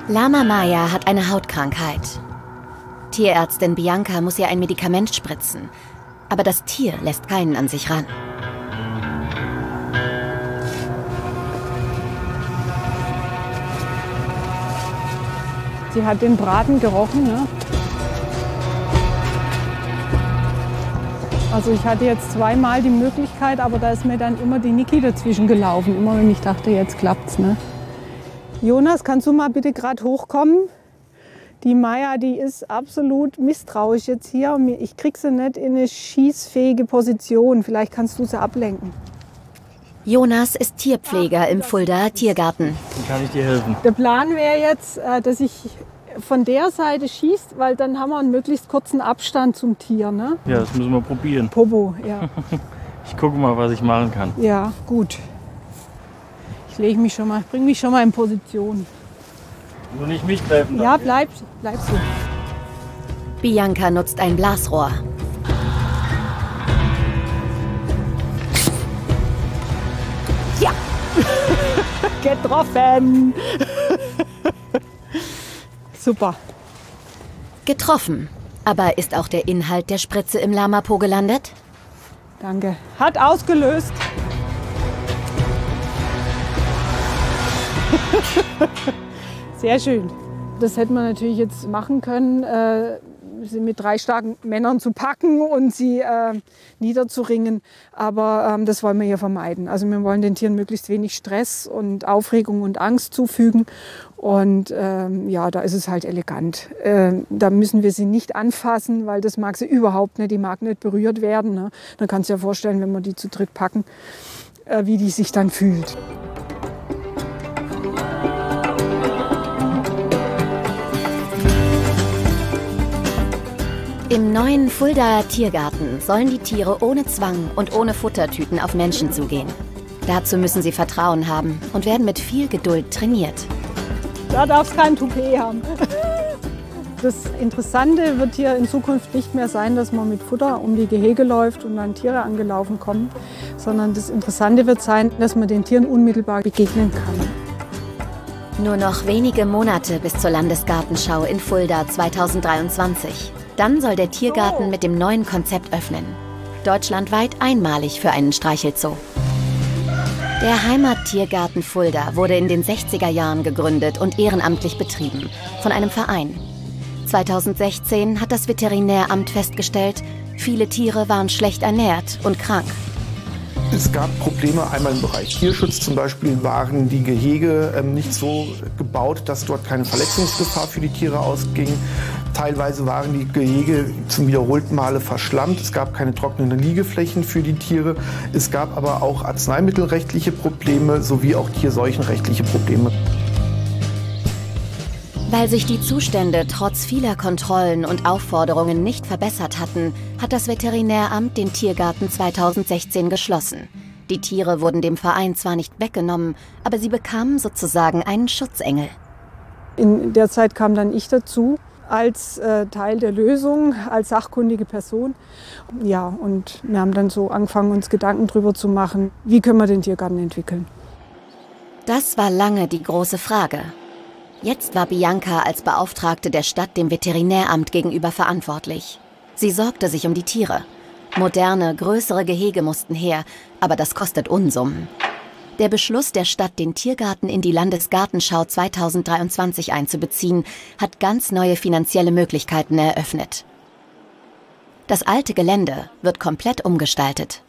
Lama Maya hat eine Hautkrankheit. Tierärztin Bianca muss ihr ein Medikament spritzen. Aber das Tier lässt keinen an sich ran. Sie hat den Braten gerochen, ne? Also ich hatte jetzt zweimal die Möglichkeit, aber da ist mir dann immer die Niki dazwischen gelaufen. Immer wenn ich dachte, jetzt klappt's, ne? Jonas, kannst du mal bitte gerade hochkommen? Die Maya, die ist absolut misstrauisch jetzt hier. Ich krieg sie nicht in eine schießfähige Position. Vielleicht kannst du sie ablenken. Jonas ist Tierpfleger im Fuldaer Tiergarten. Wie kann ich dir helfen? Der Plan wäre jetzt, dass ich von der Seite schießt, weil dann haben wir einen möglichst kurzen Abstand zum Tier, ne? Ja, das müssen wir probieren. Popo, ja. Ich gucke mal, was ich machen kann. Ja, gut. Ich lege mich schon mal, bring mich schon mal in Position. Nur nicht mich treffen. Ja, bleib so. Bianca nutzt ein Blasrohr. Ja! Getroffen! Super. Getroffen. Aber ist auch der Inhalt der Spritze im Lamapo gelandet? Danke. Hat ausgelöst. Sehr schön. Das hätte man natürlich jetzt machen können, sie mit 3 starken Männern zu packen und sie niederzuringen. Aber das wollen wir hier vermeiden. Also wir wollen den Tieren möglichst wenig Stress und Aufregung und Angst zufügen. Und ja, da ist es halt elegant. Da müssen wir sie nicht anfassen, weil das mag sie überhaupt nicht. Die mag nicht berührt werden. Ne? Dann kannst du dir vorstellen, wenn wir die zu dritt packen, wie die sich dann fühlt. Im neuen Fuldaer Tiergarten sollen die Tiere ohne Zwang und ohne Futtertüten auf Menschen zugehen. Dazu müssen sie Vertrauen haben und werden mit viel Geduld trainiert. Da darf es kein Toupet haben. Das Interessante wird hier in Zukunft nicht mehr sein, dass man mit Futter um die Gehege läuft und dann Tiere angelaufen kommen, sondern das Interessante wird sein, dass man den Tieren unmittelbar begegnen kann. Nur noch wenige Monate bis zur Landesgartenschau in Fulda 2023. Dann soll der Tiergarten mit dem neuen Konzept öffnen. Deutschlandweit einmalig für einen Streichelzoo. Der Heimattiergarten Fulda wurde in den 60er Jahren gegründet und ehrenamtlich betrieben, von einem Verein. 2016 hat das Veterinäramt festgestellt, viele Tiere waren schlecht ernährt und krank. Es gab Probleme einmal im Bereich Tierschutz. Zum Beispiel waren die Gehege nicht so gebaut, dass dort keine Verletzungsgefahr für die Tiere ausging. Teilweise waren die Gehege zum wiederholten Male verschlammt. Es gab keine trockenen Liegeflächen für die Tiere. Es gab aber auch arzneimittelrechtliche Probleme sowie auch tierseuchenrechtliche Probleme. Weil sich die Zustände trotz vieler Kontrollen und Aufforderungen nicht verbessert hatten, hat das Veterinäramt den Tiergarten 2016 geschlossen. Die Tiere wurden dem Verein zwar nicht weggenommen, aber sie bekamen sozusagen einen Schutzengel. In der Zeit kam dann ich dazu, als Teil der Lösung, als sachkundige Person. Ja, und wir haben dann so angefangen, uns Gedanken darüber zu machen, wie können wir den Tiergarten entwickeln. Das war lange die große Frage. Jetzt war Bianca als Beauftragte der Stadt dem Veterinäramt gegenüber verantwortlich. Sie sorgte sich um die Tiere. Moderne, größere Gehege mussten her, aber das kostet Unsummen. Der Beschluss der Stadt, den Tiergarten in die Landesgartenschau 2023 einzubeziehen, hat ganz neue finanzielle Möglichkeiten eröffnet. Das alte Gelände wird komplett umgestaltet.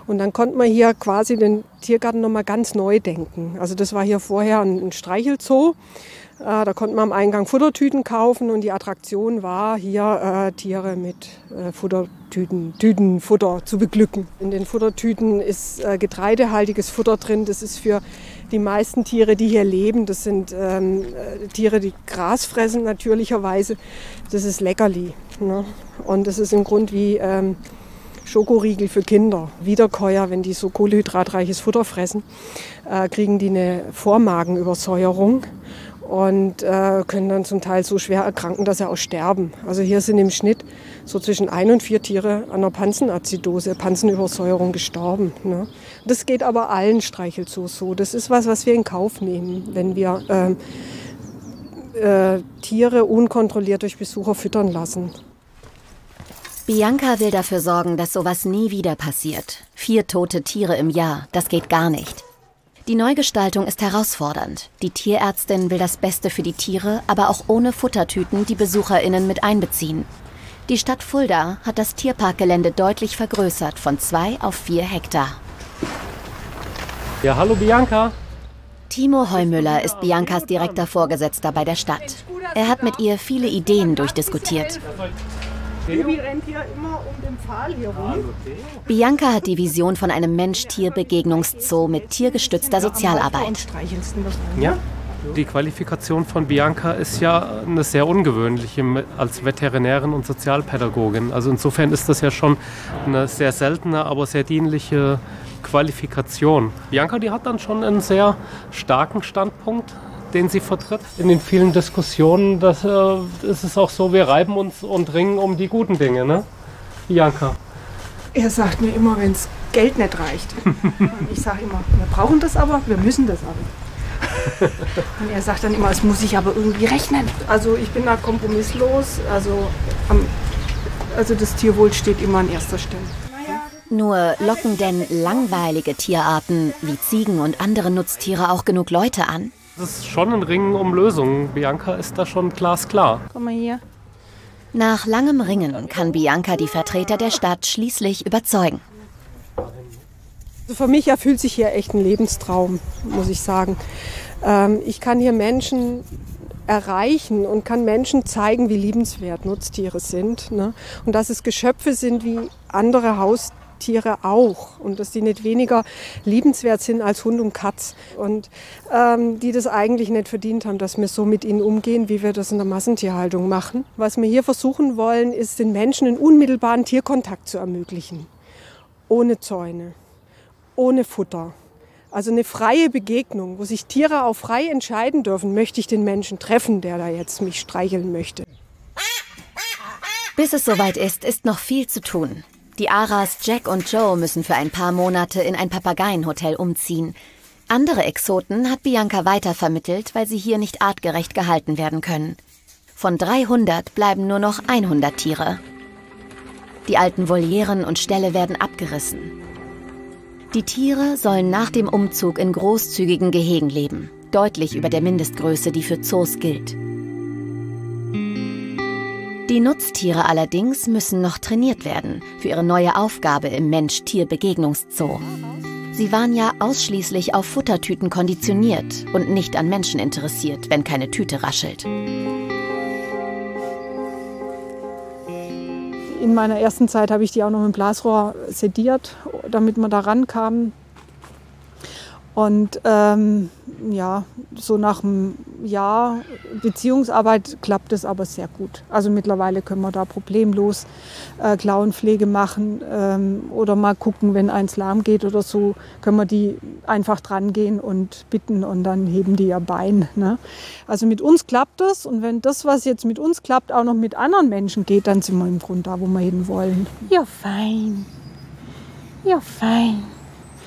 Und dann konnte man hier quasi den Tiergarten noch mal ganz neu denken. Also das war hier vorher ein Streichelzoo. Da konnte man am Eingang Futtertüten kaufen und die Attraktion war, hier Tiere mit Tütenfutter zu beglücken. In den Futtertüten ist getreidehaltiges Futter drin. Das ist für die meisten Tiere, die hier leben, das sind Tiere, die Gras fressen natürlicherweise. Das ist Leckerli, ne? Und das ist im Grunde wie Schokoriegel für Kinder. Wiederkäuer, wenn die so kohlehydratreiches Futter fressen, kriegen die eine Vormagenübersäuerung und können dann zum Teil so schwer erkranken, dass sie auch sterben. Also hier sind im Schnitt so zwischen 1 und 4 Tiere an einer Pansenazidose, Pansenübersäuerung gestorben. Ne? Das geht aber allen Streichelzoos so. Das ist was wir in Kauf nehmen, wenn wir Tiere unkontrolliert durch Besucher füttern lassen. Bianca will dafür sorgen, dass sowas nie wieder passiert. 4 tote Tiere im Jahr, das geht gar nicht. Die Neugestaltung ist herausfordernd. Die Tierärztin will das Beste für die Tiere, aber auch ohne Futtertüten die BesucherInnen mit einbeziehen. Die Stadt Fulda hat das Tierparkgelände deutlich vergrößert, von 2 auf 4 Hektar. Ja, hallo Bianca. Timo Heumüller ist Biancas direkter Vorgesetzter bei der Stadt. Er hat mit ihr viele Ideen durchdiskutiert. Baby rennt hier immer um den Pfahl hier rum. Bianca hat die Vision von einem Mensch-Tier-Begegnungszoo mit tiergestützter Sozialarbeit. Ja? Die Qualifikation von Bianca ist ja eine sehr ungewöhnliche als Veterinärin und Sozialpädagogin. Also insofern ist das ja schon eine sehr seltene, aber sehr dienliche Qualifikation. Bianca, die hat dann schon einen sehr starken Standpunkt, den sie vertritt. In den vielen Diskussionen ist es auch so, wir reiben uns und ringen um die guten Dinge, ne? Bianca. Er sagt mir immer, wenn es Geld nicht reicht. Und ich sage immer, wir brauchen das aber, wir müssen das aber. Und er sagt dann immer, es muss sich aber irgendwie rechnen. Also ich bin da kompromisslos. Also das Tierwohl steht immer an erster Stelle. Nur locken denn langweilige Tierarten wie Ziegen und andere Nutztiere auch genug Leute an? Das ist schon ein Ringen um Lösungen. Bianca ist da schon glasklar. Komm mal hier. Nach langem Ringen kann Bianca die Vertreter der Stadt schließlich überzeugen. Also für mich erfüllt sich hier echt ein Lebenstraum, muss ich sagen. Ich kann hier Menschen erreichen und kann Menschen zeigen, wie liebenswert Nutztiere sind, ne? Und dass es Geschöpfe sind wie andere Haustiere auch und dass die nicht weniger liebenswert sind als Hund und Katz und die das eigentlich nicht verdient haben, dass wir so mit ihnen umgehen, wie wir das in der Massentierhaltung machen. Was wir hier versuchen wollen, ist den Menschen einen unmittelbaren Tierkontakt zu ermöglichen, ohne Zäune, ohne Futter. Also eine freie Begegnung, wo sich Tiere auch frei entscheiden dürfen, möchte ich den Menschen treffen, der da jetzt mich streicheln möchte. Bis es soweit ist noch viel zu tun. Die Aras Jack und Joe müssen für ein paar Monate in ein Papageienhotel umziehen. Andere Exoten hat Bianca weitervermittelt, weil sie hier nicht artgerecht gehalten werden können. Von 300 bleiben nur noch 100 Tiere. Die alten Volieren und Ställe werden abgerissen. Die Tiere sollen nach dem Umzug in großzügigen Gehegen leben, deutlich über der Mindestgröße, die für Zoos gilt. Die Nutztiere allerdings müssen noch trainiert werden für ihre neue Aufgabe im Mensch-Tier-Begegnungszoo. Sie waren ja ausschließlich auf Futtertüten konditioniert und nicht an Menschen interessiert, wenn keine Tüte raschelt. In meiner ersten Zeit habe ich die auch noch mit dem Blasrohr sediert, damit man da rankam. Und ja, so nach einem Jahr Beziehungsarbeit klappt es aber sehr gut. Also mittlerweile können wir da problemlos Klauenpflege machen oder mal gucken, wenn eins lahm geht oder so, können wir die einfach dran gehen und bitten und dann heben die ihr Bein. Ne? Also mit uns klappt das und wenn das, was jetzt mit uns klappt, auch noch mit anderen Menschen geht, dann sind wir im Grunde da, wo wir hin wollen. Ja, fein. Ja, fein.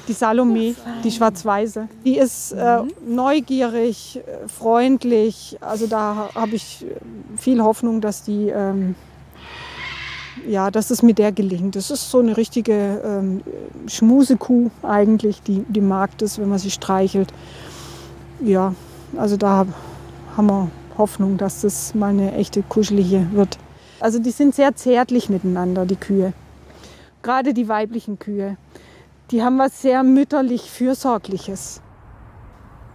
Die Salome, die Schwarz-Weiße, die ist neugierig, freundlich. Also da habe ich viel Hoffnung, dass dass es mit der gelingt. Das ist so eine richtige Schmusekuh eigentlich, die mag das, wenn man sie streichelt. Ja, also da haben wir Hoffnung, dass das mal eine echte kuschelige wird. Also die sind sehr zärtlich miteinander, die Kühe. Gerade die weiblichen Kühe. Die haben was sehr mütterlich-fürsorgliches.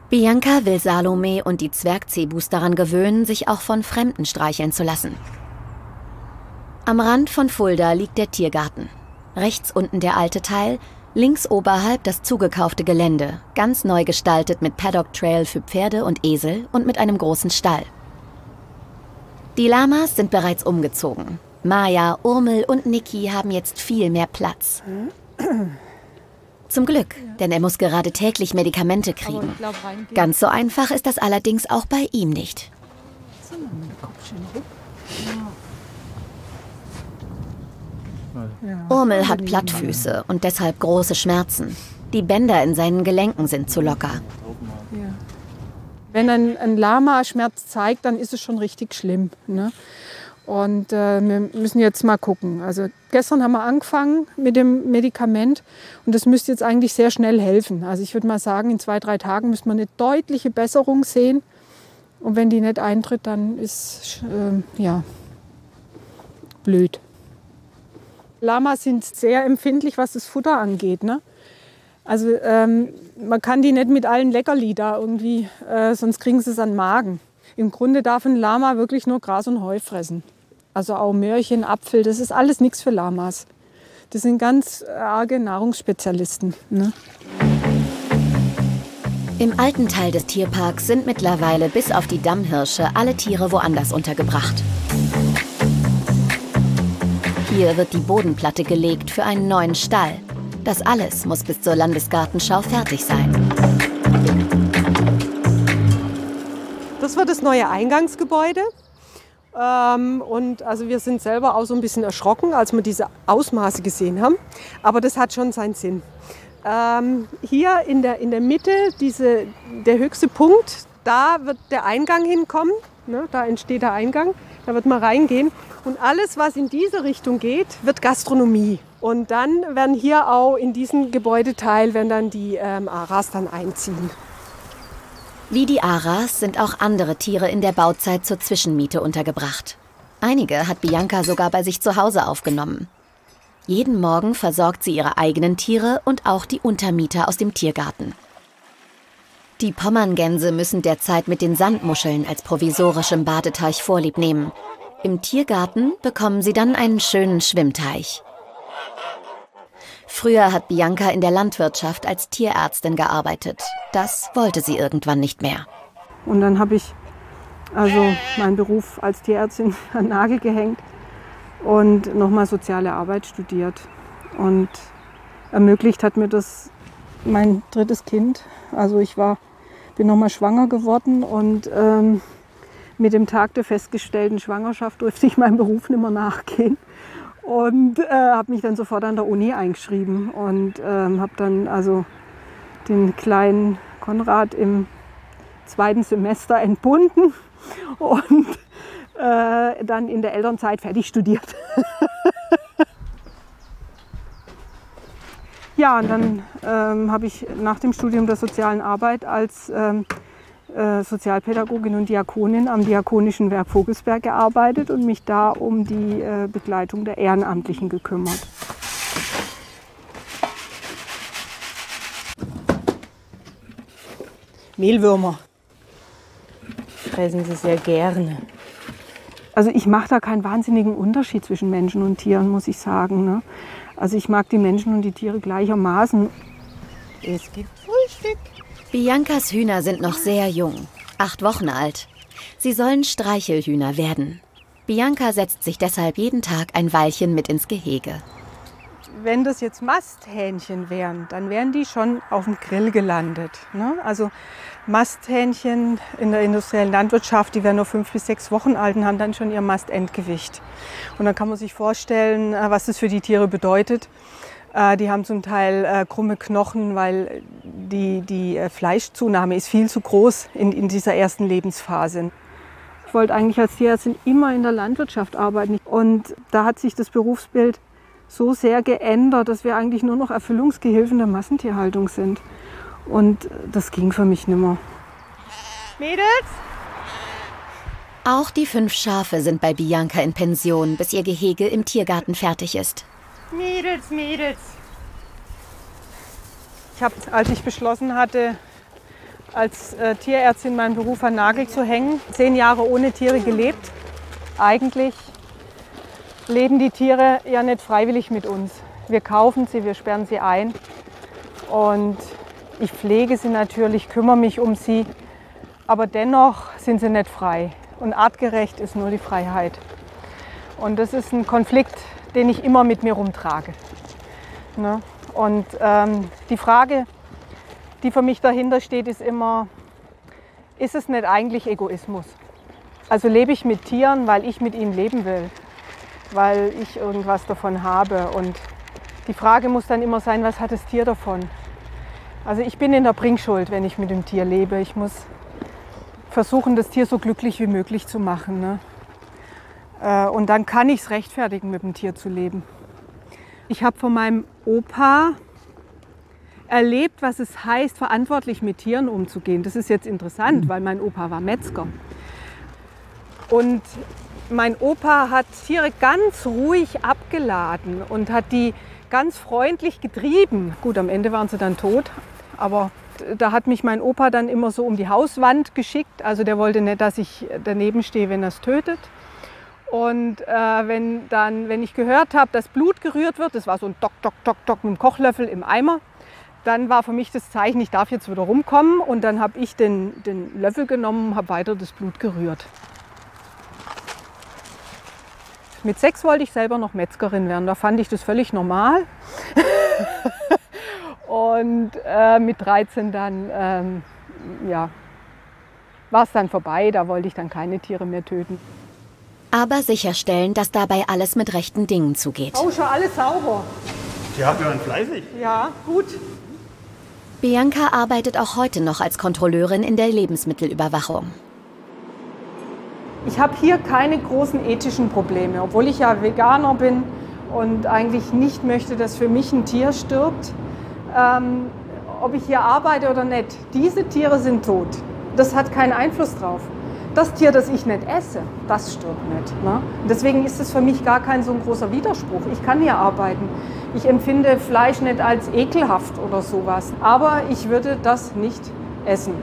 Bianca will Salome und die Zwergzebus daran gewöhnen, sich auch von Fremden streicheln zu lassen. Am Rand von Fulda liegt der Tiergarten. Rechts unten der alte Teil, links oberhalb das zugekaufte Gelände, ganz neu gestaltet mit Paddock-Trail für Pferde und Esel und mit einem großen Stall. Die Lamas sind bereits umgezogen. Maya, Urmel und Niki haben jetzt viel mehr Platz. Zum Glück, denn er muss gerade täglich Medikamente kriegen. Ganz so einfach ist das allerdings auch bei ihm nicht. Urmel hat Plattfüße und deshalb große Schmerzen. Die Bänder in seinen Gelenken sind zu locker. Wenn ein Lama Schmerz zeigt, dann ist es schon richtig schlimm, ne? Und wir müssen jetzt mal gucken. Also gestern haben wir angefangen mit dem Medikament und das müsste jetzt eigentlich sehr schnell helfen. Also ich würde mal sagen, in 2, 3 Tagen müsste man eine deutliche Besserung sehen. Und wenn die nicht eintritt, dann ist ja blöd. Lamas sind sehr empfindlich, was das Futter angeht, ne? Also man kann die nicht mit allen Leckerli da irgendwie, sonst kriegen sie es an den Magen. Im Grunde darf ein Lama wirklich nur Gras und Heu fressen. Also auch Möhrchen, Apfel, das ist alles nichts für Lamas. Das sind ganz arge Nahrungsspezialisten, ne? Im alten Teil des Tierparks sind mittlerweile bis auf die Dammhirsche alle Tiere woanders untergebracht. Hier wird die Bodenplatte gelegt für einen neuen Stall. Das alles muss bis zur Landesgartenschau fertig sein. Das wird das neue Eingangsgebäude. Und also wir sind selber auch so ein bisschen erschrocken, als wir diese Ausmaße gesehen haben. Aber das hat schon seinen Sinn. Hier in der Mitte, der höchste Punkt, da wird der Eingang hinkommen. Ne, da entsteht der Eingang, da wird man reingehen. Und alles, was in diese Richtung geht, wird Gastronomie. Und dann werden hier auch in diesen Gebäudeteil werden dann die Aras dann einziehen. Wie die Aras sind auch andere Tiere in der Bauzeit zur Zwischenmiete untergebracht. Einige hat Bianca sogar bei sich zu Hause aufgenommen. Jeden Morgen versorgt sie ihre eigenen Tiere und auch die Untermieter aus dem Tiergarten. Die Pommerngänse müssen derzeit mit den Sandmuscheln als provisorischem Badeteich Vorlieb nehmen. Im Tiergarten bekommen sie dann einen schönen Schwimmteich. Früher hat Bianca in der Landwirtschaft als Tierärztin gearbeitet. Das wollte sie irgendwann nicht mehr. Und dann habe ich also meinen Beruf als Tierärztin an den Nagel gehängt und nochmal soziale Arbeit studiert. Und ermöglicht hat mir das mein 3. Kind. Also ich bin nochmal schwanger geworden und mit dem Tag der festgestellten Schwangerschaft durfte ich meinem Beruf nicht mehr nachgehen. Und habe mich dann sofort an der Uni eingeschrieben und habe dann also den kleinen Konrad im 2. Semester entbunden und dann in der Elternzeit fertig studiert. Ja, und dann habe ich nach dem Studium der sozialen Arbeit als Sozialpädagogin und Diakonin am Diakonischen Werk Vogelsberg gearbeitet und mich da um die Begleitung der Ehrenamtlichen gekümmert. Mehlwürmer fressen sie sehr gerne. Also ich mache da keinen wahnsinnigen Unterschied zwischen Menschen und Tieren, muss ich sagen, ne? Also ich mag die Menschen und die Tiere gleichermaßen. Es gibt Frühstück. Biancas Hühner sind noch sehr jung, 8 Wochen alt. Sie sollen Streichelhühner werden. Bianca setzt sich deshalb jeden Tag ein Weilchen mit ins Gehege. Wenn das jetzt Masthähnchen wären, dann wären die schon auf dem Grill gelandet, ne? Also Masthähnchen in der industriellen Landwirtschaft, die werden nur 5 bis 6 Wochen alt und haben dann schon ihr Mastendgewicht. Und dann kann man sich vorstellen, was das für die Tiere bedeutet. Die haben zum Teil krumme Knochen, weil die Fleischzunahme ist viel zu groß in dieser ersten Lebensphase. Ich wollte eigentlich als Tierärztin immer in der Landwirtschaft arbeiten. Und da hat sich das Berufsbild so sehr geändert, dass wir eigentlich nur noch Erfüllungsgehilfen der Massentierhaltung sind. Und das ging für mich nimmer. Mädels? Auch die 5 Schafe sind bei Bianca in Pension, bis ihr Gehege im Tiergarten fertig ist. Mädels, Mädels. Ich habe, als ich beschlossen hatte, als Tierärztin meinen Beruf an den Nagel zu hängen, 10 Jahre ohne Tiere gelebt. Eigentlich leben die Tiere ja nicht freiwillig mit uns. Wir kaufen sie, wir sperren sie ein. Und ich pflege sie natürlich, kümmere mich um sie. Aber dennoch sind sie nicht frei. Und artgerecht ist nur die Freiheit. Und das ist ein Konflikt, den ich immer mit mir rumtrage. Ne? Und die Frage, die für mich dahinter steht, ist immer, ist es nicht eigentlich Egoismus? Also lebe ich mit Tieren, weil ich mit ihnen leben will, weil ich irgendwas davon habe. Und die Frage muss dann immer sein, was hat das Tier davon? Also ich bin in der Bringschuld, wenn ich mit dem Tier lebe. Ich muss versuchen, das Tier so glücklich wie möglich zu machen. Ne? Und dann kann ich es rechtfertigen, mit dem Tier zu leben. Ich habe von meinem Opa erlebt, was es heißt, verantwortlich mit Tieren umzugehen. Das ist jetzt interessant, weil mein Opa war Metzger. Und mein Opa hat Tiere ganz ruhig abgeladen und hat die ganz freundlich getrieben. Gut, am Ende waren sie dann tot, aber da hat mich mein Opa dann immer so um die Hauswand geschickt. Also der wollte nicht, dass ich daneben stehe, wenn er es tötet. Und wenn ich gehört habe, dass Blut gerührt wird, das war so ein Dock, Dock, Dock, Dock mit dem Kochlöffel im Eimer, dann war für mich das Zeichen, ich darf jetzt wieder rumkommen. Und dann habe ich den Löffel genommen und habe weiter das Blut gerührt. Mit 6 wollte ich selber noch Metzgerin werden, da fand ich das völlig normal. Und mit 13 dann war es dann vorbei, da wollte ich dann keine Tiere mehr töten. Aber sicherstellen, dass dabei alles mit rechten Dingen zugeht. Oh, schon alles sauber. Ja, wir waren fleißig. Ja, gut. Bianca arbeitet auch heute noch als Kontrolleurin in der Lebensmittelüberwachung. Ich habe hier keine großen ethischen Probleme, obwohl ich ja Veganer bin und eigentlich nicht möchte, dass für mich ein Tier stirbt. Ob ich hier arbeite oder nicht, diese Tiere sind tot. Das hat keinen Einfluss drauf. Das Tier, das ich nicht esse, das stirbt nicht. Ne? Deswegen ist es für mich gar kein so ein großer Widerspruch. Ich kann hier arbeiten. Ich empfinde Fleisch nicht als ekelhaft oder sowas. Aber ich würde das nicht essen,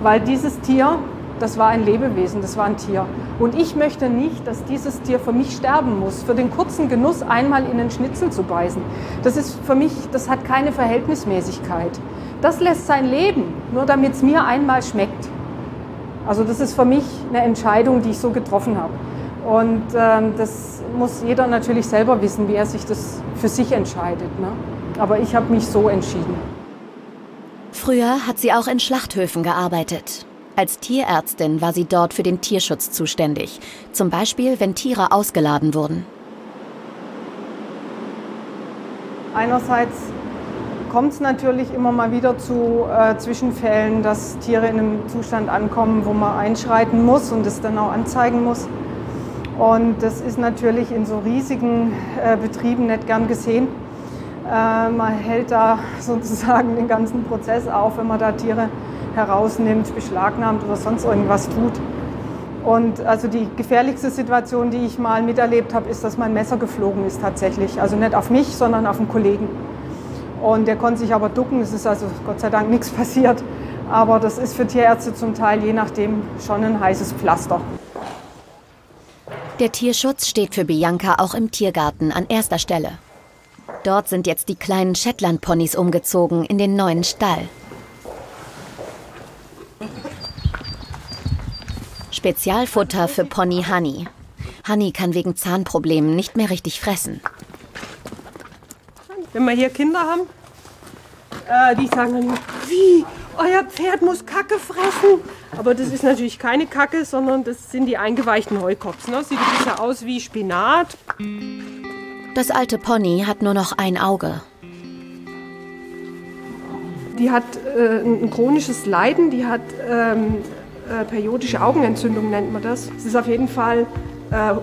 weil dieses Tier, das war ein Lebewesen, das war ein Tier. Und ich möchte nicht, dass dieses Tier für mich sterben muss, für den kurzen Genuss einmal in einen Schnitzel zu beißen. Das ist für mich, das hat keine Verhältnismäßigkeit. Das lässt sein Leben, nur damit es mir einmal schmeckt. Also das ist für mich eine Entscheidung, die ich so getroffen habe. Und das muss jeder natürlich selber wissen, wie er sich das für sich entscheidet. Ne? Aber ich habe mich so entschieden. Früher hat sie auch in Schlachthöfen gearbeitet. Als Tierärztin war sie dort für den Tierschutz zuständig. Zum Beispiel, wenn Tiere ausgeladen wurden. Einerseits kommt es natürlich immer mal wieder zu Zwischenfällen, dass Tiere in einem Zustand ankommen, wo man einschreiten muss und es dann auch anzeigen muss. Und das ist natürlich in so riesigen Betrieben nicht gern gesehen. Man hält da sozusagen den ganzen Prozess auf, wenn man da Tiere herausnimmt, beschlagnahmt oder sonst irgendwas tut. Und also die gefährlichste Situation, die ich mal miterlebt habe, ist, dass mein Messer geflogen ist tatsächlich. Also nicht auf mich, sondern auf einen Kollegen. Und der konnte sich aber ducken, es ist also Gott sei Dank nichts passiert. Aber das ist für Tierärzte zum Teil, je nachdem, schon ein heißes Pflaster. Der Tierschutz steht für Bianca auch im Tiergarten an erster Stelle. Dort sind jetzt die kleinen Shetland-Ponys umgezogen in den neuen Stall. Spezialfutter für Pony Honey. Honey kann wegen Zahnproblemen nicht mehr richtig fressen. Wenn wir hier Kinder haben, die sagen dann, wie, euer Pferd muss Kacke fressen. Aber das ist natürlich keine Kacke, sondern das sind die eingeweichten Heukops. Ne? Sieht ein bisschen aus wie Spinat. Das alte Pony hat nur noch ein Auge. Die hat ein chronisches Leiden, die hat periodische Augenentzündung, nennt man das. Es ist auf jeden Fall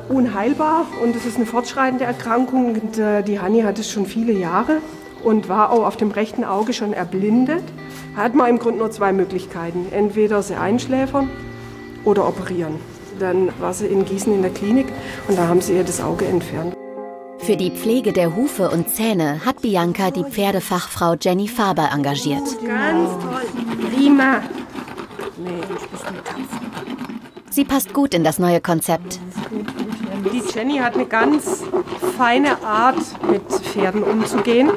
unheilbar und es ist eine fortschreitende Erkrankung. Und, die Honey hat es schon viele Jahre und war auch auf dem rechten Auge schon erblindet. Hat man im Grunde nur 2 Möglichkeiten. Entweder sie einschläfern oder operieren. Dann war sie in Gießen in der Klinik und da haben sie ihr das Auge entfernt. Für die Pflege der Hufe und Zähne hat Bianca die Pferdefachfrau Jenny Faber engagiert. Ganz toll. Prima. Mensch, bist du tapfer. Sie passt gut in das neue Konzept. Die Jenny hat eine ganz feine Art, mit Pferden umzugehen.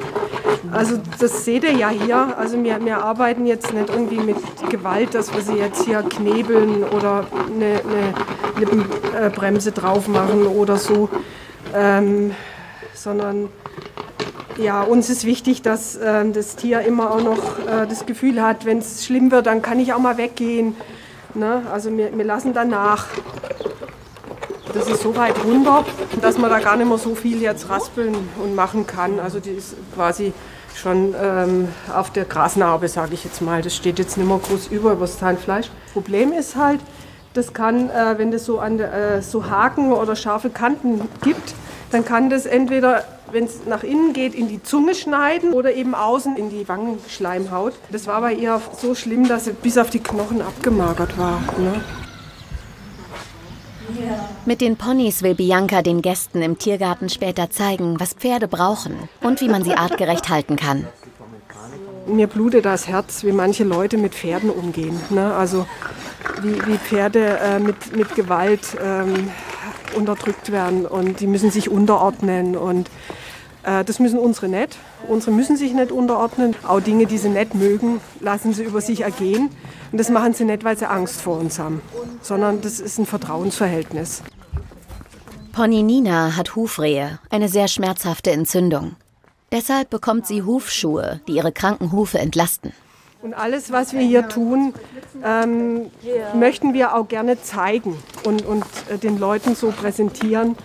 Also das seht ihr ja hier. Also wir arbeiten jetzt nicht irgendwie mit Gewalt, dass wir sie jetzt hier knebeln oder eine Lippenbremse drauf machen oder so. Sondern ja, uns ist wichtig, dass das Tier immer auch noch das Gefühl hat, wenn es schlimm wird, dann kann ich auch mal weggehen. Ne? Also wir lassen danach. Das ist so weit runter, dass man da gar nicht mehr so viel jetzt raspeln und machen kann. Also die ist quasi schon auf der Grasnarbe, sage ich jetzt mal. Das steht jetzt nicht mehr groß über das Zahnfleisch. Problem ist halt, das kann, wenn das so, so Haken oder scharfe Kanten gibt, dann kann das entweder, wenn es nach innen geht, in die Zunge schneiden oder eben außen in die Wangenschleimhaut. Das war bei ihr so schlimm, dass sie bis auf die Knochen abgemagert war. Ne? Mit den Ponys will Bianca den Gästen im Tiergarten später zeigen, was Pferde brauchen und wie man sie artgerecht halten kann. Mir blutet das Herz, wie manche Leute mit Pferden umgehen. Ne? Also wie Pferde mit Gewalt unterdrückt werden und die müssen sich unterordnen. Und das müssen unsere nicht. Unsere müssen sich nicht unterordnen. Auch Dinge, die sie nicht mögen, lassen sie über sich ergehen. Und das machen sie nicht, weil sie Angst vor uns haben, sondern das ist ein Vertrauensverhältnis. Pony Nina hat Hufrehe, eine sehr schmerzhafte Entzündung. Deshalb bekommt sie Hufschuhe, die ihre kranken Hufe entlasten. Und alles, was wir hier tun, möchten wir auch gerne zeigen und den Leuten so präsentieren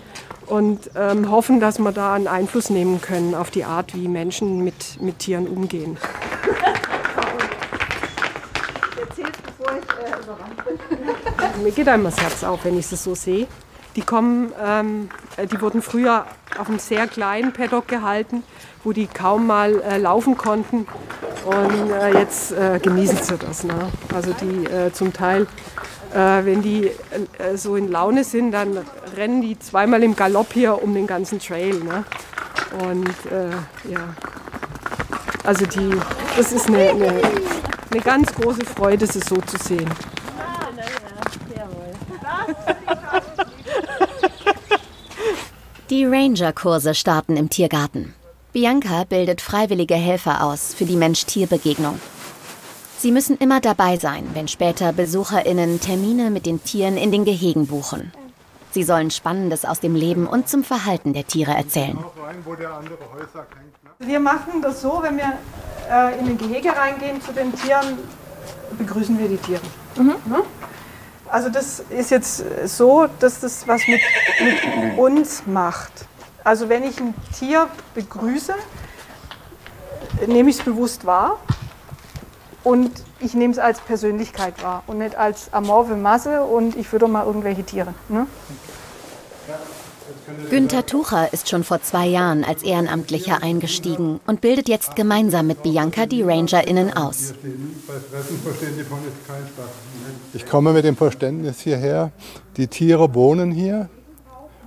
und hoffen, dass wir da einen Einfluss nehmen können auf die Art, wie Menschen mit Tieren umgehen. Mir geht einem das Herz auf, wenn ich sie so sehe. Die wurden früher auf einem sehr kleinen Paddock gehalten, wo die kaum mal laufen konnten. Und jetzt genießen sie das. Ne? Also die zum Teil, wenn die so in Laune sind, dann rennen die zweimal im Galopp hier um den ganzen Trail. Ne? Und ja, also das ist eine ganz große Freude, sie so zu sehen. Die Ranger-Kurse starten im Tiergarten. Bianca bildet freiwillige Helfer aus für die Mensch-Tier-Begegnung. Sie müssen immer dabei sein, wenn später BesucherInnen Termine mit den Tieren in den Gehegen buchen. Sie sollen Spannendes aus dem Leben und zum Verhalten der Tiere erzählen. Wir machen das so, wenn wir in den Gehege reingehen zu den Tieren, begrüßen wir die Tiere. Mhm. Also das ist jetzt so, dass das was mit uns macht. Also wenn ich ein Tier begrüße, nehme ich es bewusst wahr und ich nehme es als Persönlichkeit wahr und nicht als amorphe Masse und ich fütter mal irgendwelche Tiere. Ne? Günther Tucher ist schon vor 2 Jahren als Ehrenamtlicher eingestiegen und bildet jetzt gemeinsam mit Bianca die RangerInnen aus. Ich komme mit dem Verständnis hierher, die Tiere wohnen hier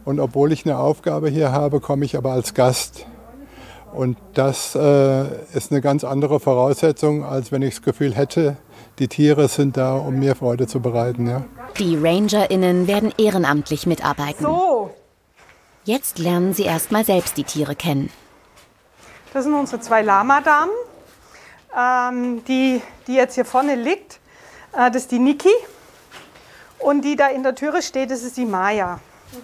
und obwohl ich eine Aufgabe hier habe, komme ich aber als Gast. Und das ist eine ganz andere Voraussetzung, als wenn ich das Gefühl hätte, die Tiere sind da, um mir Freude zu bereiten. Ja. Die RangerInnen werden ehrenamtlich mitarbeiten. So. Jetzt lernen sie erst mal selbst die Tiere kennen. Das sind unsere 2 Lama-Damen, die jetzt hier vorne liegt. Das ist die Niki und die da in der Türe steht, das ist die Maya.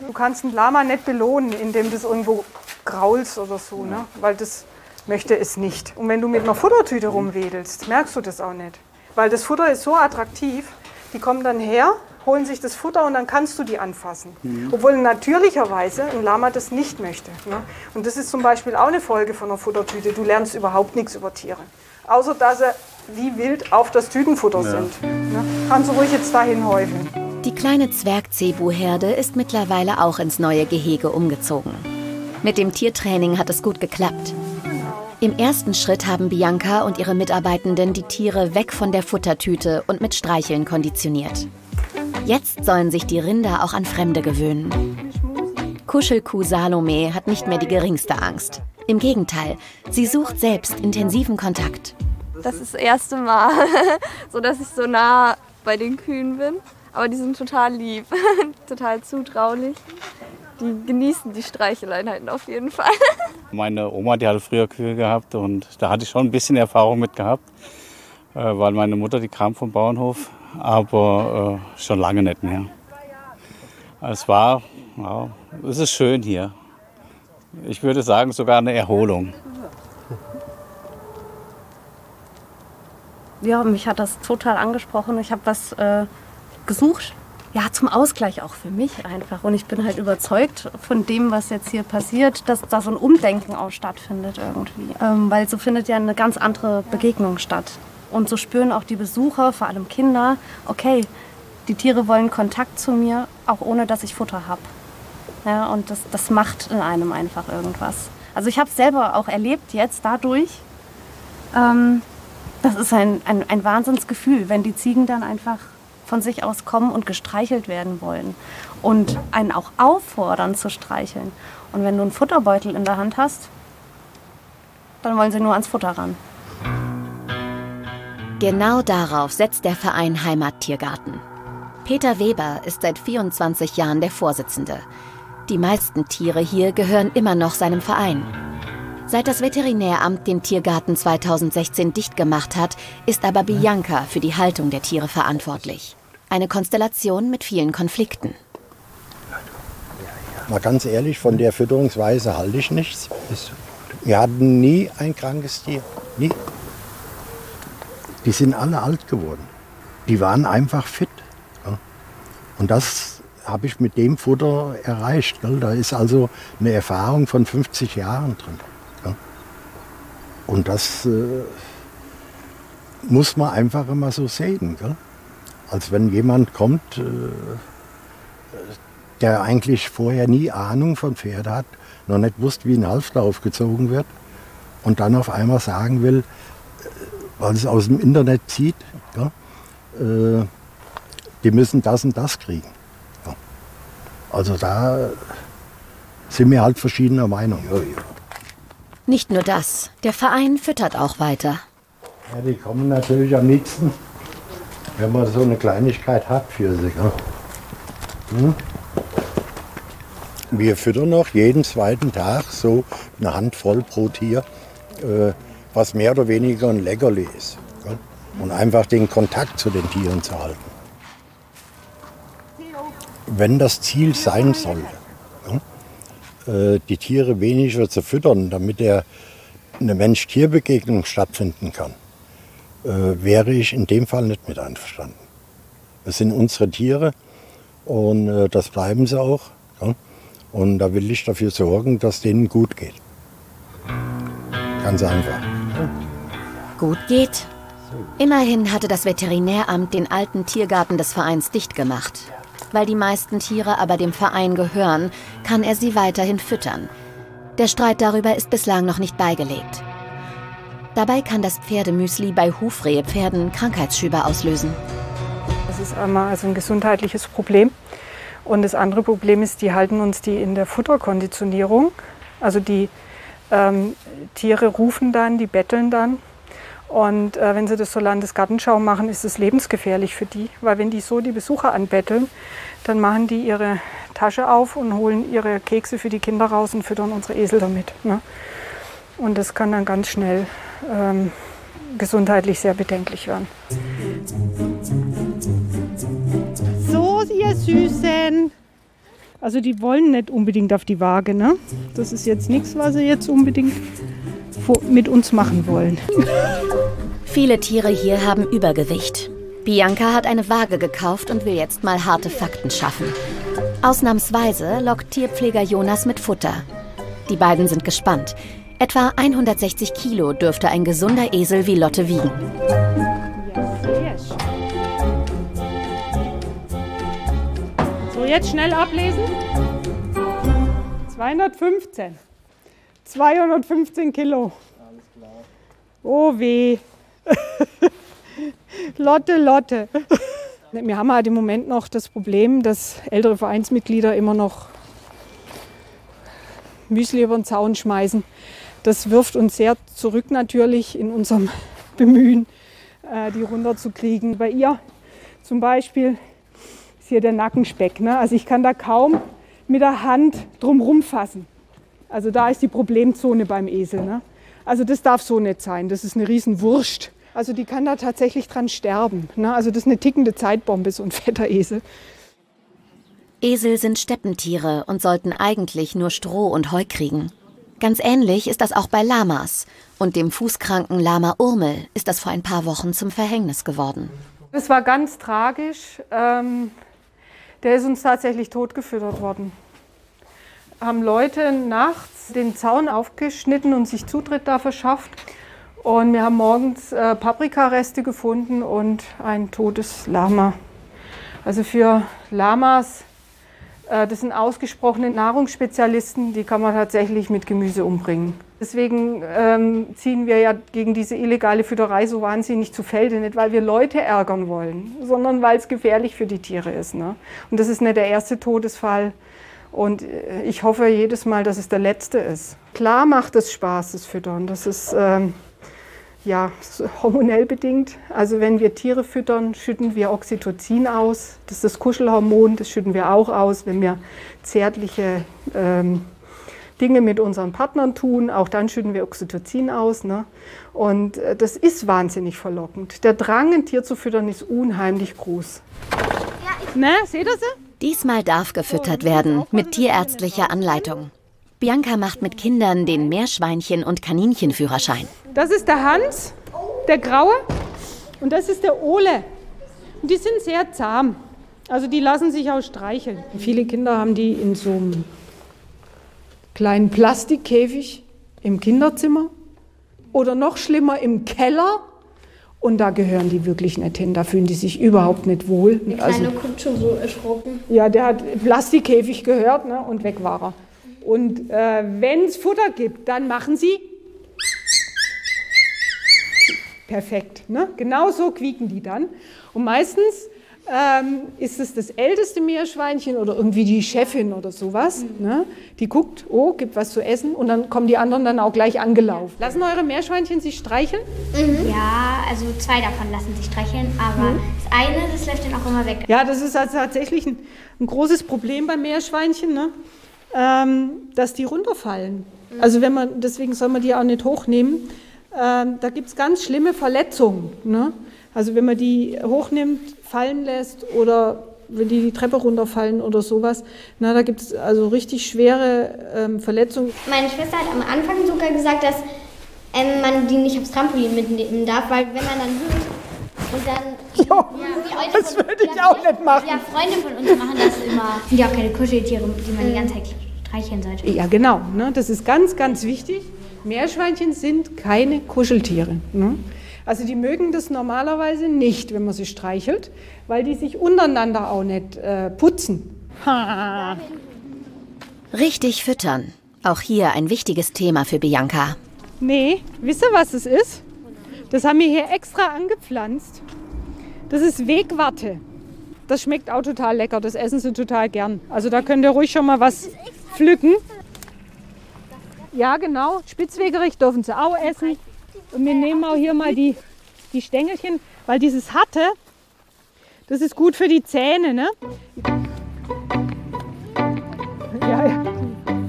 Du kannst ein Lama nicht belohnen, indem das irgendwo graulst oder so, ne? Weil das möchte es nicht. Und wenn du mit einer Futtertüte rumwedelst, merkst du das auch nicht. Weil das Futter ist so attraktiv, die kommen dann her, holen sich das Futter und dann kannst du die anfassen. Obwohl natürlicherweise ein Lama das nicht möchte. Ne? Und das ist zum Beispiel auch eine Folge von einer Futtertüte. Du lernst überhaupt nichts über Tiere. Außer dass sie wie wild auf das Tütenfutter sind. Ne? Kannst du ruhig jetzt dahin häufen. Die kleine Zwergzebu-Herde ist mittlerweile auch ins neue Gehege umgezogen. Mit dem Tiertraining hat es gut geklappt. Im ersten Schritt haben Bianca und ihre Mitarbeitenden die Tiere weg von der Futtertüte und mit Streicheln konditioniert. Jetzt sollen sich die Rinder auch an Fremde gewöhnen. Kuschelkuh Salome hat nicht mehr die geringste Angst. Im Gegenteil, sie sucht selbst intensiven Kontakt. Das ist das erste Mal, so dass ich so nah bei den Kühen bin. Aber die sind total lieb, total zutraulich. Die genießen die Streicheleinheiten auf jeden Fall. Meine Oma, die hatte früher Kühe gehabt und da hatte ich schon ein bisschen Erfahrung mit gehabt, weil meine Mutter, die kam vom Bauernhof, aber schon lange nicht mehr. Es ist schön hier. Ich würde sagen, sogar eine Erholung. Ja, mich hat das total angesprochen. Ich habe was gesucht ja, zum Ausgleich auch für mich einfach. Und ich bin halt überzeugt von dem, was jetzt hier passiert, dass da so ein Umdenken auch stattfindet irgendwie. Weil so findet ja eine ganz andere Begegnung statt. Und so spüren auch die Besucher, vor allem Kinder, okay, die Tiere wollen Kontakt zu mir, auch ohne dass ich Futter habe. Ja, und das macht in einem einfach irgendwas. Also ich habe es selber auch erlebt jetzt dadurch. Das ist ein Wahnsinnsgefühl, wenn die Ziegen dann einfach von sich aus kommen und gestreichelt werden wollen und einen auch auffordern zu streicheln. Und wenn du einen Futterbeutel in der Hand hast, dann wollen sie nur ans Futter ran. Genau darauf setzt der Verein Heimattiergarten. Peter Weber ist seit 24 Jahren der Vorsitzende. Die meisten Tiere hier gehören immer noch seinem Verein. Seit das Veterinäramt den Tiergarten 2016 dicht gemacht hat, ist aber Bianca für die Haltung der Tiere verantwortlich. Eine Konstellation mit vielen Konflikten. Mal ganz ehrlich, von der Fütterungsweise halte ich nichts. Wir hatten nie ein krankes Tier. Nie. Die sind alle alt geworden. Die waren einfach fit. Ja. Und das habe ich mit dem Futter erreicht. Gell. Da ist also eine Erfahrung von 50 Jahren drin. Ja. Und das muss man einfach immer so sehen. Gell. Als wenn jemand kommt, der eigentlich vorher nie Ahnung von Pferde hat, noch nicht wusste, wie ein Halfter aufgezogen wird und dann auf einmal sagen will, weil es aus dem Internet zieht, ja, die müssen das und das kriegen. Ja. Also da sind wir halt verschiedener Meinung. Ja, ja. Nicht nur das, der Verein füttert auch weiter. Ja, die kommen natürlich am liebsten, wenn man so eine Kleinigkeit hat für sie. Ja. Wir füttern noch jeden zweiten Tag so eine Handvoll pro Tier, was mehr oder weniger ein Leckerli ist. Ja. Und einfach den Kontakt zu den Tieren zu halten. Wenn das Ziel sein soll, ja, die Tiere weniger zu füttern, damit eine Mensch-Tier-Begegnung stattfinden kann, wäre ich in dem Fall nicht mit einverstanden. Das sind unsere Tiere und das bleiben sie auch. Ja? Und da will ich dafür sorgen, dass denen gut geht. Ganz einfach. Gut geht? Immerhin hatte das Veterinäramt den alten Tiergarten des Vereins dicht gemacht. Weil die meisten Tiere aber dem Verein gehören, kann er sie weiterhin füttern. Der Streit darüber ist bislang noch nicht beigelegt. Dabei kann das Pferdemüsli bei Hufrehepferden Krankheitsschübe auslösen. Das ist einmal also ein gesundheitliches Problem. Und das andere Problem ist, die halten uns die in der Futterkonditionierung. Also die Tiere rufen dann, die betteln dann. Und wenn sie das zur Landesgartenschau machen, ist es lebensgefährlich für die. Weil wenn die so die Besucher anbetteln, dann machen die ihre Tasche auf und holen ihre Kekse für die Kinder raus und füttern unsere Esel damit. Ne? Und das kann dann ganz schnell gesundheitlich sehr bedenklich werden. So, ihr Süßen. Also die wollen nicht unbedingt auf die Waage. Ne? Das ist jetzt nichts, was sie jetzt unbedingt mit uns machen wollen. Viele Tiere hier haben Übergewicht. Bianca hat eine Waage gekauft und will jetzt mal harte Fakten schaffen. Ausnahmsweise lockt Tierpfleger Jonas mit Futter. Die beiden sind gespannt. Etwa 160 Kilo dürfte ein gesunder Esel wie Lotte wiegen. So, jetzt schnell ablesen. 215. 215 Kilo. Alles klar. Oh weh. Lotte. Wir haben halt im Moment noch das Problem, dass ältere Vereinsmitglieder immer noch Müsli über den Zaun schmeißen. Das wirft uns sehr zurück natürlich in unserem Bemühen, die runterzukriegen. Bei ihr zum Beispiel ist hier der Nackenspeck. Ne? Also ich kann da kaum mit der Hand drumherum fassen. Also da ist die Problemzone beim Esel. Ne? Also das darf so nicht sein. Das ist eine Riesenwurst. Also die kann da tatsächlich dran sterben. Ne? Also das ist eine tickende Zeitbombe, so ein fetter Esel. Esel sind Steppentiere und sollten eigentlich nur Stroh und Heu kriegen. Ganz ähnlich ist das auch bei Lamas. Und dem fußkranken Lama Urmel ist das vor ein paar Wochen zum Verhängnis geworden. Das war ganz tragisch. Der ist uns tatsächlich totgefüttert worden. Haben Leute nachts den Zaun aufgeschnitten und sich Zutritt da verschafft. Und wir haben morgens Paprikareste gefunden und ein totes Lama. Also für Lamas, das sind ausgesprochene Nahrungsspezialisten, die kann man tatsächlich mit Gemüse umbringen. Deswegen ziehen wir ja gegen diese illegale Fütterei so wahnsinnig zu Felde. Nicht, weil wir Leute ärgern wollen, sondern weil es gefährlich für die Tiere ist. Ne? Und das ist nicht der erste Todesfall. Und ich hoffe jedes Mal, dass es der letzte ist. Klar macht es Spaß, das Füttern. Das ist ja, hormonell bedingt. Also wenn wir Tiere füttern, schütten wir Oxytocin aus. Das ist das Kuschelhormon, das schütten wir auch aus, wenn wir zärtliche Dinge mit unseren Partnern tun. Auch dann schütten wir Oxytocin aus. Ne? Und das ist wahnsinnig verlockend. Der Drang, ein Tier zu füttern, ist unheimlich groß. Na, seht ihr sie? Diesmal darf gefüttert werden, mit tierärztlicher Anleitung. Bianca macht mit Kindern den Meerschweinchen- und Kaninchenführerschein. Das ist der Hans, der Graue, und das ist der Ole. Und die sind sehr zahm. Also die lassen sich auch streicheln. Viele Kinder haben die in so einem kleinen Plastikkäfig im Kinderzimmer oder noch schlimmer im Keller. Und da gehören die wirklich nicht hin, da fühlen die sich überhaupt nicht wohl. Der Kleine kommt schon so erschrocken. Ja, der hat Plastikkäfig gehört, ne, und weg war er. Und wenn es Futter gibt, dann machen sie perfekt. Ne? Genau so quieken die dann. Und meistens ist es das älteste Meerschweinchen oder irgendwie die Chefin oder sowas. Ne? Die guckt, oh, gibt was zu essen, und dann kommen die anderen dann auch gleich angelaufen. Lassen eure Meerschweinchen sich streicheln? Ja, also 2 davon lassen sich streicheln, aber das eine, das läuft dann auch immer weg. Ja, das ist also tatsächlich ein großes Problem bei Meerschweinchen, ne? Dass die runterfallen. Also deswegen soll man die auch nicht hochnehmen. Da gibt es ganz schlimme Verletzungen. Ne? Also wenn man die hochnimmt, fallen lässt oder wenn die Treppe runterfallen oder sowas, na, da gibt es also richtig schwere Verletzungen. Meine Schwester hat am Anfang sogar gesagt, dass man die nicht aufs Trampolin mitnehmen darf, weil wenn man dann hüpft und dann... Ja, das würde ich auch nicht machen. Ja, Freunde von uns machen das immer. Sind ja auch keine Kuscheltiere, die man die ganze Zeit streicheln sollte. Ja, genau. Ne? Das ist ganz, ganz wichtig. Meerschweinchen sind keine Kuscheltiere. Ne? Also die mögen das normalerweise nicht, wenn man sie streichelt, weil die sich untereinander auch nicht putzen. Ha. Richtig füttern. Auch hier ein wichtiges Thema für Bianca. Nee, wisst ihr, was es ist? Das haben wir hier extra angepflanzt. Das ist Wegwarte. Das schmeckt auch total lecker, das essen sie total gern. Also da könnt ihr ruhig schon mal was pflücken. Ja, genau, Spitzwegerich dürfen sie auch essen. Und wir nehmen auch hier mal die Stängelchen, weil dieses Harte, das ist gut für die Zähne. Ne? Ja.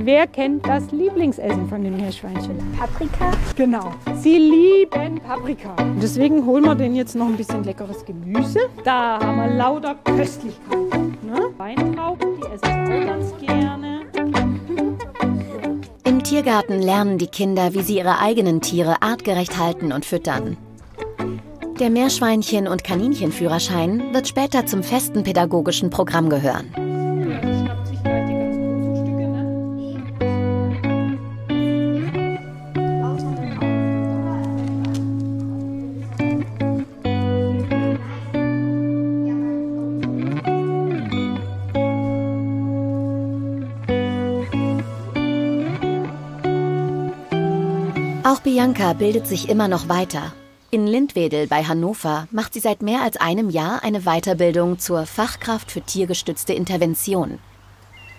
Wer kennt das Lieblingsessen von den Meerschweinchen? Paprika? Genau, sie lieben Paprika. Und deswegen holen wir denen jetzt noch ein bisschen leckeres Gemüse. Da haben wir lauter Köstlichkeiten. Ne? Weintrauben, die essen auch ganz gerne. Im Tiergarten lernen die Kinder, wie sie ihre eigenen Tiere artgerecht halten und füttern. Der Meerschweinchen- und Kaninchenführerschein wird später zum festen pädagogischen Programm gehören. Auch Bianca bildet sich immer noch weiter. In Lindwedel bei Hannover macht sie seit mehr als einem Jahr eine Weiterbildung zur Fachkraft für tiergestützte Intervention.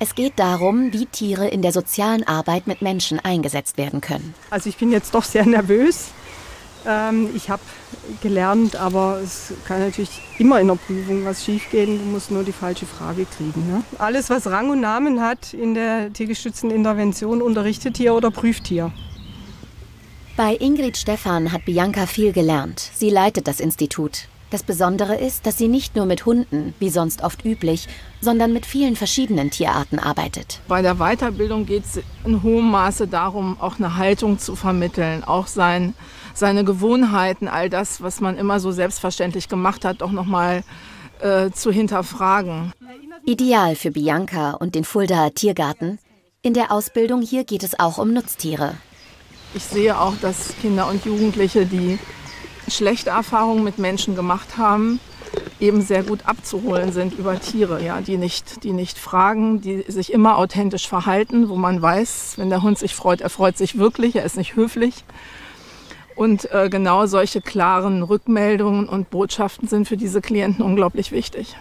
Es geht darum, wie Tiere in der sozialen Arbeit mit Menschen eingesetzt werden können. Also ich bin jetzt doch sehr nervös. Ich habe gelernt, aber es kann natürlich immer in der Prüfung was schiefgehen. Du musst nur die falsche Frage kriegen. Ne? Alles, was Rang und Namen hat in der tiergestützten Intervention, unterrichtet hier oder prüft hier. Bei Ingrid Stephan hat Bianca viel gelernt. Sie leitet das Institut. Das Besondere ist, dass sie nicht nur mit Hunden, wie sonst oft üblich, sondern mit vielen verschiedenen Tierarten arbeitet. Bei der Weiterbildung geht es in hohem Maße darum, auch eine Haltung zu vermitteln, auch seine Gewohnheiten, all das, was man immer so selbstverständlich gemacht hat, auch nochmal zu hinterfragen. Erinnert Ideal für Bianca und den Fuldaer Tiergarten. In der Ausbildung hier geht es auch um Nutztiere. Ich sehe auch, dass Kinder und Jugendliche, die schlechte Erfahrungen mit Menschen gemacht haben, eben sehr gut abzuholen sind über Tiere, ja, die nicht fragen, die sich immer authentisch verhalten, wo man weiß, wenn der Hund sich freut, er freut sich wirklich, er ist nicht höflich. Und genau solche klaren Rückmeldungen und Botschaften sind für diese Klienten unglaublich wichtig.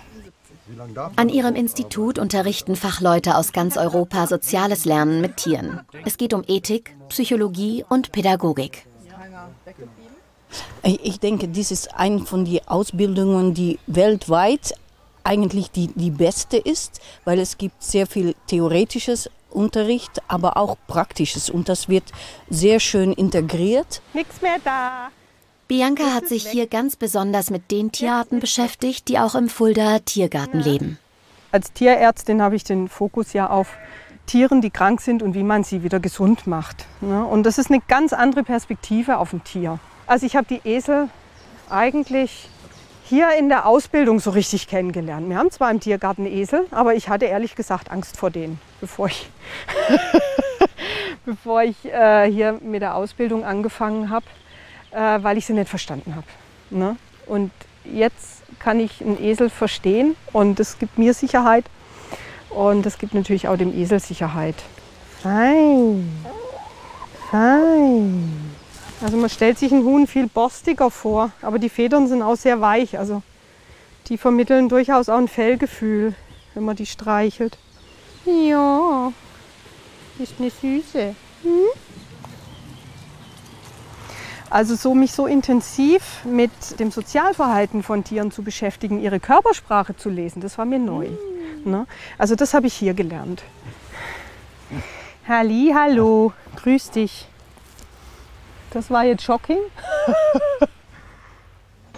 An ihrem Institut unterrichten Fachleute aus ganz Europa soziales Lernen mit Tieren. Es geht um Ethik, Psychologie und Pädagogik. Ich denke, dies ist eine von den Ausbildungen, die weltweit eigentlich die beste ist, weil es gibt sehr viel theoretisches Unterricht, aber auch praktisches. Und das wird sehr schön integriert. Nichts mehr da. Bianca hat sich hier ganz besonders mit den Tierarten beschäftigt, die auch im Fuldaer Tiergarten leben. Als Tierärztin habe ich den Fokus ja auf Tieren, die krank sind und wie man sie wieder gesund macht. Und das ist eine ganz andere Perspektive auf ein Tier. Also ich habe die Esel eigentlich hier in der Ausbildung so richtig kennengelernt. Wir haben zwar im Tiergarten Esel, aber ich hatte ehrlich gesagt Angst vor denen, bevor ich hier mit der Ausbildung angefangen habe, weil ich sie nicht verstanden habe. Ne? Und jetzt kann ich einen Esel verstehen und das gibt mir Sicherheit und das gibt natürlich auch dem Esel Sicherheit. Fein, fein. Also man stellt sich einen Huhn viel borstiger vor, aber die Federn sind auch sehr weich. Also die vermitteln durchaus auch ein Fellgefühl, wenn man die streichelt. Ja, ist eine Süße. Hm? Also mich so intensiv mit dem Sozialverhalten von Tieren zu beschäftigen, ihre Körpersprache zu lesen, das war mir neu. Ne? Also das habe ich hier gelernt. Halli, hallo, grüß dich. Das war jetzt shocking.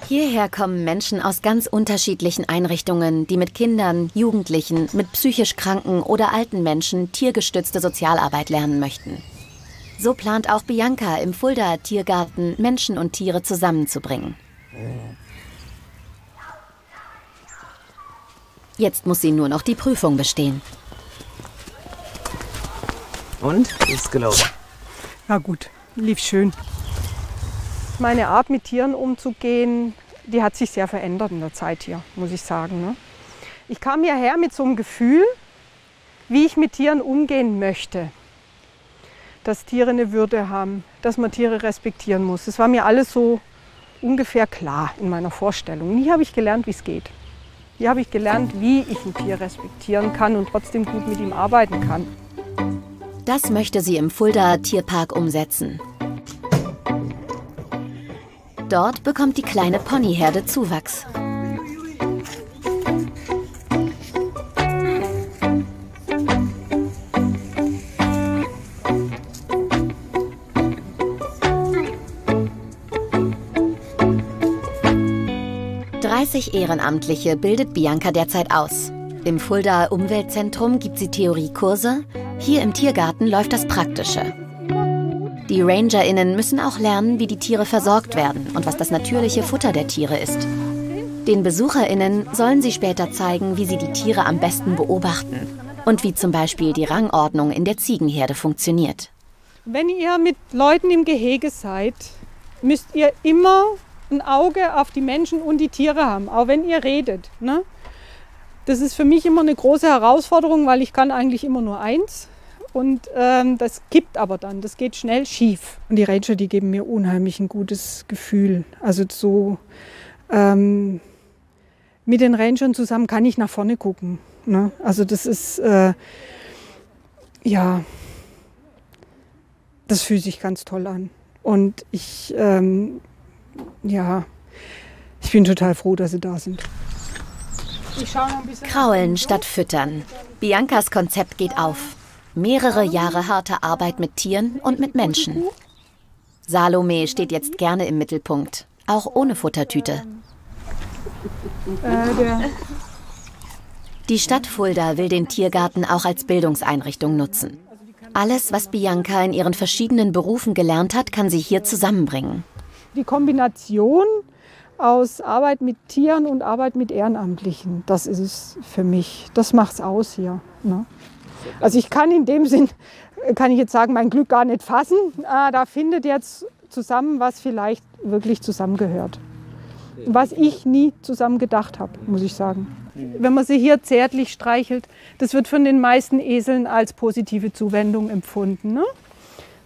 Hierher kommen Menschen aus ganz unterschiedlichen Einrichtungen, die mit Kindern, Jugendlichen, mit psychisch kranken oder alten Menschen tiergestützte Sozialarbeit lernen möchten. So plant auch Bianca im Fuldaer Tiergarten, Menschen und Tiere zusammenzubringen. Jetzt muss sie nur noch die Prüfung bestehen. Und? Wie ist es gelaufen? Na gut, lief schön. Meine Art, mit Tieren umzugehen, die hat sich sehr verändert in der Zeit hier, muss ich sagen. Ne? Ich kam hierher mit so einem Gefühl, wie ich mit Tieren umgehen möchte. Dass Tiere eine Würde haben, dass man Tiere respektieren muss. Das war mir alles so ungefähr klar in meiner Vorstellung. Nie habe ich gelernt, wie es geht. Hier habe ich gelernt, wie ich ein Tier respektieren kann und trotzdem gut mit ihm arbeiten kann. Das möchte sie im Fuldaer Tierpark umsetzen. Dort bekommt die kleine Ponyherde Zuwachs. Ehrenamtliche bildet Bianca derzeit aus. Im Fuldaer Umweltzentrum gibt sie Theoriekurse, hier im Tiergarten läuft das Praktische. Die RangerInnen müssen auch lernen, wie die Tiere versorgt werden und was das natürliche Futter der Tiere ist. Den BesucherInnen sollen sie später zeigen, wie sie die Tiere am besten beobachten und wie zum Beispiel die Rangordnung in der Ziegenherde funktioniert. Wenn ihr mit Leuten im Gehege seid, müsst ihr immer ein Auge auf die Menschen und die Tiere haben, auch wenn ihr redet. Ne? Das ist für mich immer eine große Herausforderung, weil ich kann eigentlich immer nur eins. Und das kippt aber dann, das geht schnell schief. Und die Ranger, die geben mir unheimlich ein gutes Gefühl. Also so mit den Rangern zusammen kann ich nach vorne gucken. Ne? Also das ist, ja, das fühlt sich ganz toll an. Und ich bin total froh, dass sie da sind. Kraulen statt Füttern. Biancas Konzept geht auf. Mehrere Jahre harte Arbeit mit Tieren und mit Menschen. Salome steht jetzt gerne im Mittelpunkt, auch ohne Futtertüte. Die Stadt Fulda will den Tiergarten auch als Bildungseinrichtung nutzen. Alles, was Bianca in ihren verschiedenen Berufen gelernt hat, kann sie hier zusammenbringen. Die Kombination aus Arbeit mit Tieren und Arbeit mit Ehrenamtlichen. Das ist es für mich. Das macht es aus hier. Ne? Also ich kann in dem Sinn, kann ich jetzt sagen, mein Glück gar nicht fassen. Da findet jetzt zusammen, was vielleicht wirklich zusammengehört. Was ich nie zusammen gedacht habe, muss ich sagen. Wenn man sie hier zärtlich streichelt, das wird von den meisten Eseln als positive Zuwendung empfunden. Ne?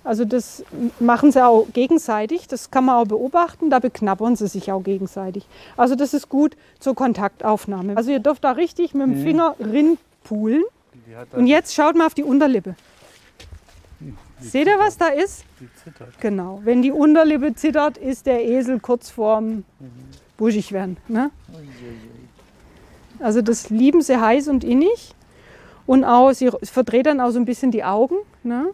Also das machen sie auch gegenseitig, das kann man auch beobachten, da beknabbern sie sich auch gegenseitig. Also das ist gut zur Kontaktaufnahme. Also ihr dürft da richtig mit dem Finger rinpulen. Und jetzt schaut mal auf die Unterlippe. Seht ihr, was da ist? Die zittert. Genau, wenn die Unterlippe zittert, ist der Esel kurz vorm buschig werden. Ne? Also das lieben sie heiß und innig. Und auch, sie verdreht dann auch so ein bisschen die Augen. Ne?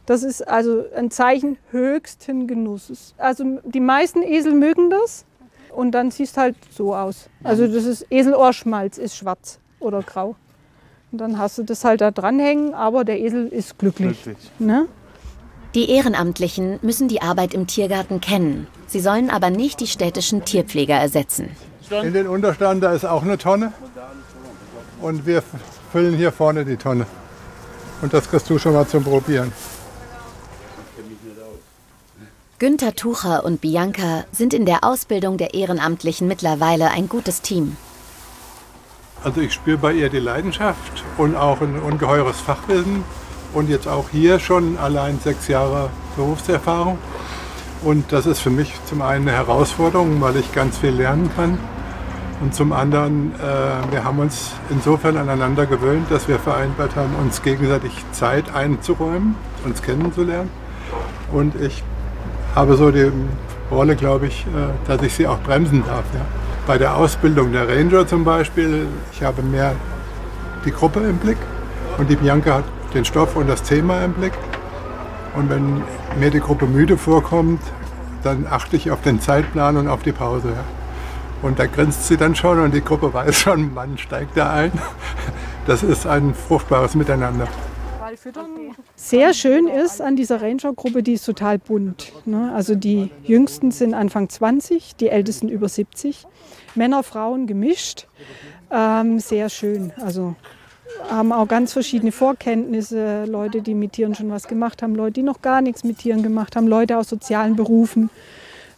Das ist also ein Zeichen höchsten Genusses. Also die meisten Esel mögen das und dann sieht es halt so aus. Also das ist Eselohrschmalz, ist schwarz oder grau. Und dann hast du das halt da dranhängen, aber der Esel ist glücklich. Ne? Die Ehrenamtlichen müssen die Arbeit im Tiergarten kennen. Sie sollen aber nicht die städtischen Tierpfleger ersetzen. In den Unterstand, da ist auch eine Tonne und wir füllen hier vorne die Tonne. Und das kriegst du schon mal zum Probieren. Günther Tucher und Bianca sind in der Ausbildung der Ehrenamtlichen mittlerweile ein gutes Team. Also ich spüre bei ihr die Leidenschaft und auch ein ungeheures Fachwissen und jetzt auch hier schon allein 6 Jahre Berufserfahrung. Und das ist für mich zum einen eine Herausforderung, weil ich ganz viel lernen kann. Und zum anderen, wir haben uns insofern aneinander gewöhnt, dass wir vereinbart haben, uns gegenseitig Zeit einzuräumen, uns kennenzulernen. Und ich habe so die Rolle, glaube ich, dass ich sie auch bremsen darf. Ja. Bei der Ausbildung der Ranger zum Beispiel, ich habe mehr die Gruppe im Blick und die Bianca hat den Stoff und das Thema im Blick. Und wenn mir die Gruppe müde vorkommt, dann achte ich auf den Zeitplan und auf die Pause. Ja. Und da grinst sie dann schon und die Gruppe weiß schon, wann steigt da ein. Das ist ein fruchtbares Miteinander. Sehr schön ist an dieser Ranger-Gruppe, die ist total bunt. Ne? Also die Jüngsten sind Anfang 20, die Ältesten über 70. Männer, Frauen gemischt. Sehr schön. Also haben auch ganz verschiedene Vorkenntnisse. Leute, die mit Tieren schon was gemacht haben, Leute, die noch gar nichts mit Tieren gemacht haben, Leute aus sozialen Berufen.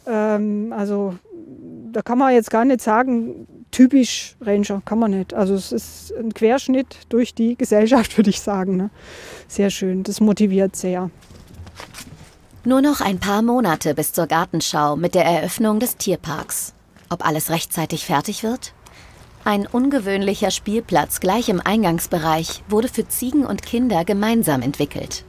Also da kann man jetzt gar nicht sagen, typisch Ranger, kann man nicht. Also es ist ein Querschnitt durch die Gesellschaft, würde ich sagen. Ne? Sehr schön, das motiviert sehr. Nur noch ein paar Monate bis zur Gartenschau mit der Eröffnung des Tierparks. Ob alles rechtzeitig fertig wird? Ein ungewöhnlicher Spielplatz gleich im Eingangsbereich wurde für Ziegen und Kinder gemeinsam entwickelt.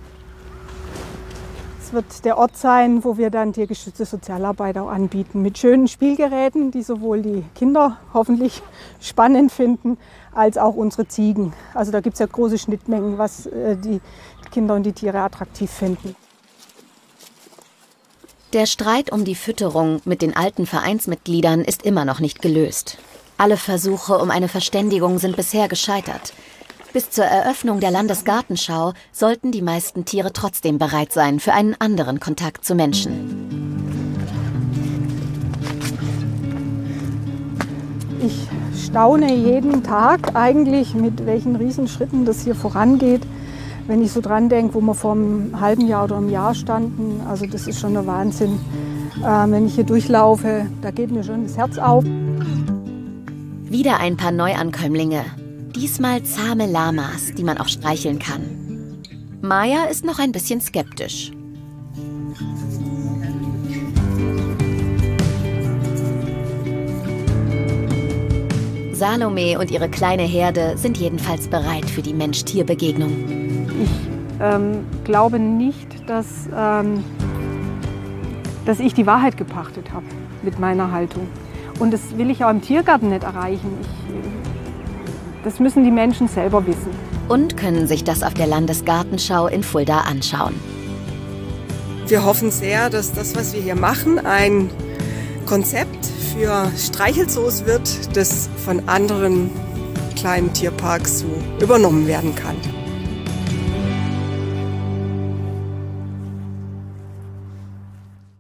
Es wird der Ort sein, wo wir dann tiergeschützte Sozialarbeit auch anbieten. Mit schönen Spielgeräten, die sowohl die Kinder hoffentlich spannend finden, als auch unsere Ziegen. Also da gibt es ja große Schnittmengen, was die Kinder und die Tiere attraktiv finden. Der Streit um die Fütterung mit den alten Vereinsmitgliedern ist immer noch nicht gelöst. Alle Versuche um eine Verständigung sind bisher gescheitert. Bis zur Eröffnung der Landesgartenschau sollten die meisten Tiere trotzdem bereit sein für einen anderen Kontakt zu Menschen. Ich staune jeden Tag eigentlich, mit welchen Riesenschritten das hier vorangeht. Wenn ich so dran denke, wo wir vor einem halben Jahr oder einem Jahr standen, also das ist schon der Wahnsinn. Wenn ich hier durchlaufe, da geht mir schon das Herz auf. Wieder ein paar Neuankömmlinge. Diesmal zahme Lamas, die man auch streicheln kann. Maya ist noch ein bisschen skeptisch. Salome und ihre kleine Herde sind jedenfalls bereit für die Mensch-Tier-Begegnung. Ich glaube nicht, dass ich die Wahrheit gepachtet habe mit meiner Haltung. Und das will ich auch im Tiergarten nicht erreichen. Das müssen die Menschen selber wissen. Und können sich das auf der Landesgartenschau in Fulda anschauen. Wir hoffen sehr, dass das, was wir hier machen, ein Konzept für Streichelzoos wird, das von anderen kleinen Tierparks so übernommen werden kann.